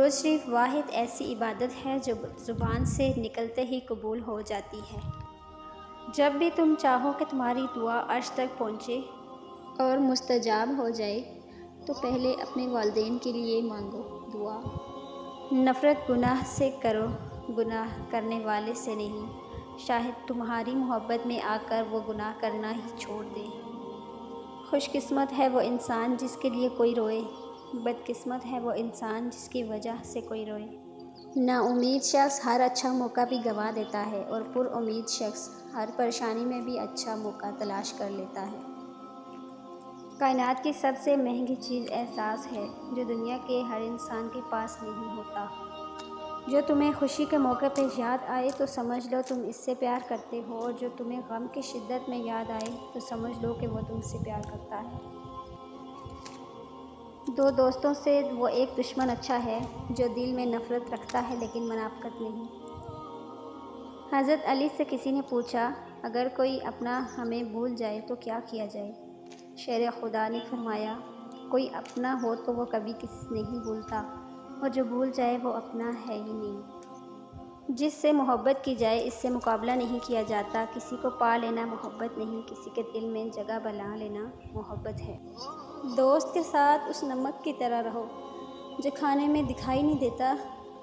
درود شریف واحد ایسی عبادت ہے جو زبان سے نکلتے ہی قبول ہو جاتی ہے۔ جب بھی تم چاہو کہ تمہاری دعا عرش تک پہنچے اور مستجاب ہو جائے تو پہلے اپنے والدین کے لیے مانگو دعا۔ نفرت گناہ سے کرو، گناہ کرنے والے سے نہیں، شاید تمہاری محبت میں آ کر وہ گناہ کرنا ہی چھوڑ دے۔ خوش قسمت ہے وہ انسان جس کے لیے کوئی روئے، بد قسمت ہے وہ انسان جس کی وجہ سے کوئی روئے۔ نا امید شخص ہر اچھا موقع بھی گنوا دیتا ہے اور پر امید شخص ہر پریشانی میں بھی اچھا موقع تلاش کر لیتا ہے۔ کائنات کی سب سے مہنگی چیز احساس ہے جو دنیا کے ہر انسان کے پاس نہیں ہوتا۔ جو تمہیں خوشی کے موقع پہ یاد آئے تو سمجھ لو تم اس سے پیار کرتے ہو، اور جو تمہیں غم کی شدت میں یاد آئے تو سمجھ لو کہ وہ تم سے پیار کرتا ہے۔ دو دوستوں سے وہ ایک دشمن اچھا ہے جو دل میں نفرت رکھتا ہے لیکن منافقت نہیں۔ حضرت علی سے کسی نے پوچھا، اگر کوئی اپنا ہمیں بھول جائے تو کیا کیا جائے؟ شیر خدا نے فرمایا، کوئی اپنا ہو تو وہ کبھی کسی نہیں بھولتا، اور جو بھول جائے وہ اپنا ہے ہی نہیں۔ جس سے محبت کی جائے اس سے مقابلہ نہیں کیا جاتا۔ کسی کو پا لینا محبت نہیں، کسی کے دل میں جگہ بنا لینا محبت ہے۔ دوست کے ساتھ اس نمک کی طرح رہو جو کھانے میں دکھائی نہیں دیتا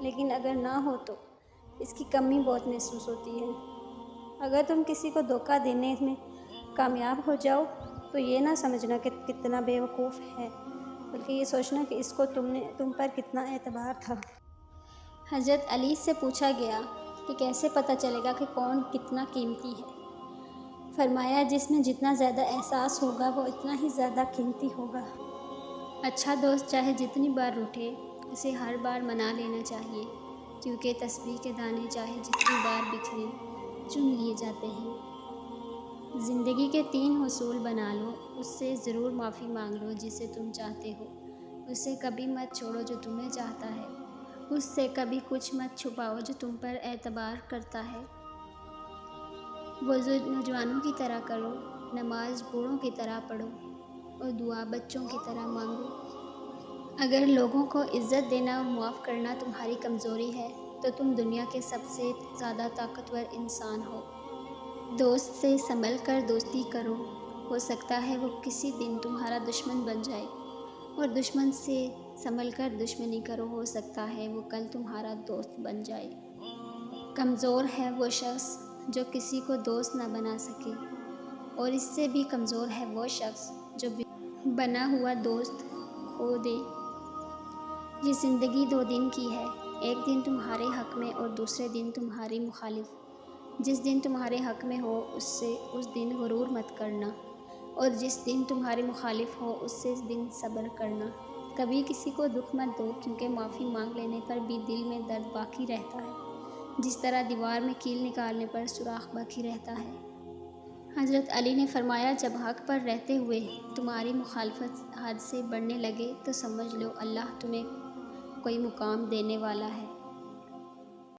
لیکن اگر نہ ہو تو اس کی کمی بہت محسوس ہوتی ہے۔ اگر تم کسی کو دھوکہ دینے میں کامیاب ہو جاؤ تو یہ نہ سمجھنا کہ کتنا بے وقوف ہے، بلکہ یہ سوچنا کہ اس کو تم پر کتنا اعتبار تھا۔ حضرت علی سے پوچھا گیا کہ کیسے پتہ چلے گا کہ کون کتنا قیمتی ہے؟ فرمایا، جس میں جتنا زیادہ احساس ہوگا وہ اتنا ہی زیادہ قیمتی ہوگا۔ اچھا دوست چاہے جتنی بار روٹھے اسے ہر بار منا لینا چاہیے، کیونکہ تسبیح کے دانے چاہے جتنی بار بکھریں چن لیے جاتے ہیں۔ زندگی کے 3 اصول بنا لو، اس سے ضرور معافی مانگ لو جسے تم چاہتے ہو، اس سے کبھی مت چھوڑو جو تمہیں چاہتا ہے، اس سے کبھی کچھ مت چھپاؤ جو تم پر اعتبار کرتا ہے۔ وضو نوجوانوں کی طرح کرو، نماز بوڑھوں کی طرح پڑھو، اور دعا بچوں کی طرح مانگو۔ اگر لوگوں کو عزت دینا اور معاف کرنا تمہاری کمزوری ہے تو تم دنیا کے سب سے زیادہ طاقتور انسان ہو۔ دوست سے سنبھل کر دوستی کرو، ہو سکتا ہے وہ کسی دن تمہارا دشمن بن جائے، اور دشمن سے سنبھل کر دشمنی کرو، ہو سکتا ہے وہ کل تمہارا دوست بن جائے۔ کمزور ہے وہ شخص جو کسی کو دوست نہ بنا سکے، اور اس سے بھی کمزور ہے وہ شخص جو بنا ہوا دوست کھو دے۔ یہ زندگی 2 دن کی ہے، ایک دن تمہارے حق میں اور دوسرے دن تمہاری مخالف۔ جس دن تمہارے حق میں ہو اس دن غرور مت کرنا، اور جس دن تمہاری مخالف ہو اس دن صبر کرنا۔ کبھی کسی کو دکھ مت دو، کیونکہ معافی مانگ لینے پر بھی دل میں درد باقی رہتا ہے، جس طرح دیوار میں کیل نکالنے پر سوراخ باقی رہتا ہے۔ حضرت علی نے فرمایا، جب حق پر رہتے ہوئے تمہاری مخالفت حد سے بڑھنے لگے تو سمجھ لو اللہ تمہیں کوئی مقام دینے والا ہے۔